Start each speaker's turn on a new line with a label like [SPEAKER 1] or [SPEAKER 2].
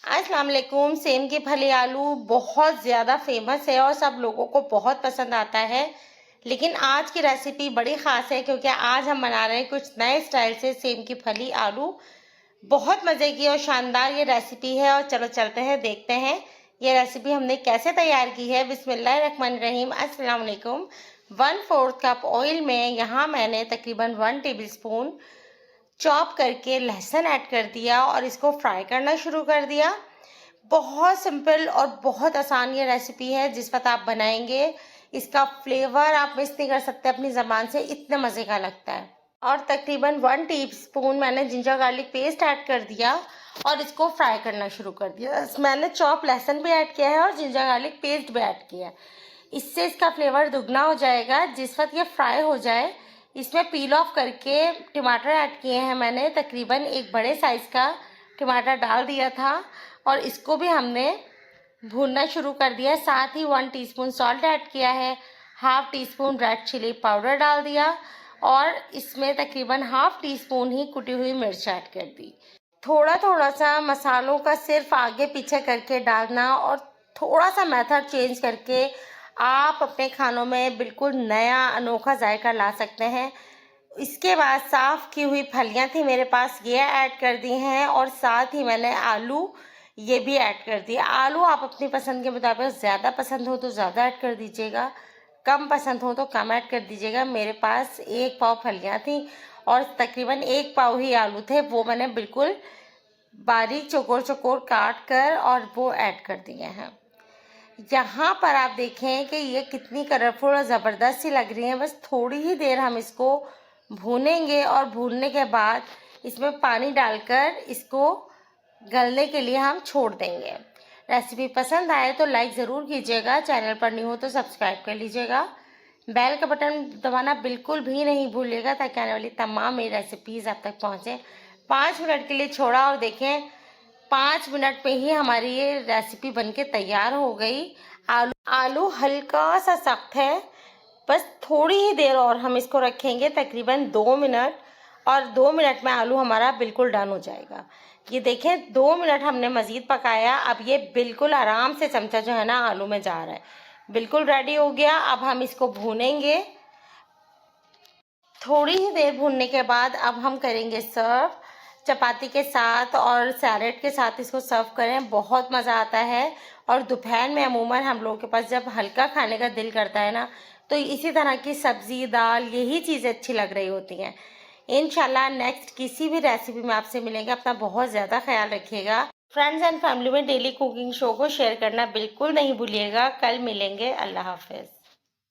[SPEAKER 1] अस्सलाम वालेकुम। सेम की फली आलू बहुत ज़्यादा फेमस है और सब लोगों को बहुत पसंद आता है। लेकिन आज की रेसिपी बड़ी ख़ास है क्योंकि आज हम बना रहे हैं कुछ नए स्टाइल से सेम की फली आलू। बहुत मज़े की और शानदार ये रेसिपी है और चलो चलते हैं देखते हैं ये रेसिपी हमने कैसे तैयार की है। बिस्मिल्लाहिर्रहमानिर्रहीम। अस्सलाम वालेकुम। 1/4 कप ऑयल में यहाँ मैंने तकरीबन 1 टेबलस्पून चॉप करके लहसुन ऐड कर दिया और इसको फ्राई करना शुरू कर दिया। बहुत सिंपल और बहुत आसान ये रेसिपी है। जिस वक्त आप बनाएंगे इसका फ्लेवर आप मिस नहीं कर सकते अपनी ज़बान से, इतने मज़े का लगता है। और तकरीबन 1 टीस्पून मैंने जिंजर गार्लिक पेस्ट ऐड कर दिया और इसको फ्राई करना शुरू कर दिया। मैंने चॉप लहसुन भी ऐड किया है और जिंजर गार्लिक पेस्ट भी ऐड किया है। इससे इसका फ्लेवर दुगना हो जाएगा। जिस वक्त ये फ्राई हो जाए इसमें पील ऑफ करके टमाटर ऐड किए हैं मैंने। तकरीबन एक बड़े साइज़ का टमाटर डाल दिया था और इसको भी हमने भूनना शुरू कर दिया। साथ ही 1 टीस्पून सॉल्ट ऐड किया है, half teaspoon red chilli powder डाल दिया और इसमें तकरीबन हाफ टी स्पून ही कुटी हुई मिर्च ऐड कर दी। थोड़ा थोड़ा सा मसालों का सिर्फ आगे पीछे करके डालना और थोड़ा सा मेथड चेंज करके आप अपने खानों में बिल्कुल नया अनोखा जायका ला सकते हैं। इसके बाद साफ़ की हुई फलियां थी मेरे पास, ये ऐड कर दी हैं और साथ ही मैंने आलू ये भी ऐड कर दिया। आलू आप अपनी पसंद के मुताबिक ज़्यादा पसंद हो तो ज़्यादा ऐड कर दीजिएगा, कम पसंद हो तो कम ऐड कर दीजिएगा। मेरे पास 1 पाव फलियां थी और तकरीबन 1 पाव ही आलू थे, वो मैंने बिल्कुल बारीक चौकोर चौकोर काट कर और वो ऐड कर दिए हैं। यहाँ पर आप देखें कि ये कितनी कलरफुल और ज़बरदस्त सी लग रही है। बस थोड़ी ही देर हम इसको भूनेंगे और भूनने के बाद इसमें पानी डालकर इसको गलने के लिए हम छोड़ देंगे। रेसिपी पसंद आए तो लाइक ज़रूर कीजिएगा, चैनल पर न्यू हो तो सब्सक्राइब कर लीजिएगा, बेल का बटन दबाना बिल्कुल भी नहीं भूलिएगा ताकि आने वाली तमाम मेरी रेसिपीज़ आप तक पहुँचे। 5 मिनट के लिए छोड़ा और देखें 5 मिनट में ही हमारी ये रेसिपी बनके तैयार हो गई। आलू हल्का सा सख्त है, बस थोड़ी ही देर और हम इसको रखेंगे तकरीबन 2 मिनट और 2 मिनट में आलू हमारा बिल्कुल डन हो जाएगा। ये देखें 2 मिनट हमने मज़ीद पकाया। अब ये बिल्कुल आराम से चमचा जो है ना आलू में जा रहा है, बिल्कुल रेडी हो गया। अब हम इसको भूनेंगे। थोड़ी ही देर भूनने के बाद अब हम करेंगे सर्व। चपाती के साथ और सैलेड के साथ इसको सर्व करें, बहुत मज़ा आता है। और दोपहर में अमूमन हम लोगों के पास जब हल्का खाने का दिल करता है ना तो इसी तरह की सब्ज़ी दाल यही चीज़ें अच्छी लग रही होती हैं। इंशाल्लाह नेक्स्ट किसी भी रेसिपी में आपसे मिलेंगे। अपना बहुत ज़्यादा ख्याल रखिएगा। फ्रेंड्स एंड फैमिली में डेली कुकिंग शो को शेयर करना बिल्कुल नहीं भूलिएगा। कल मिलेंगे। अल्लाह हाफिज़।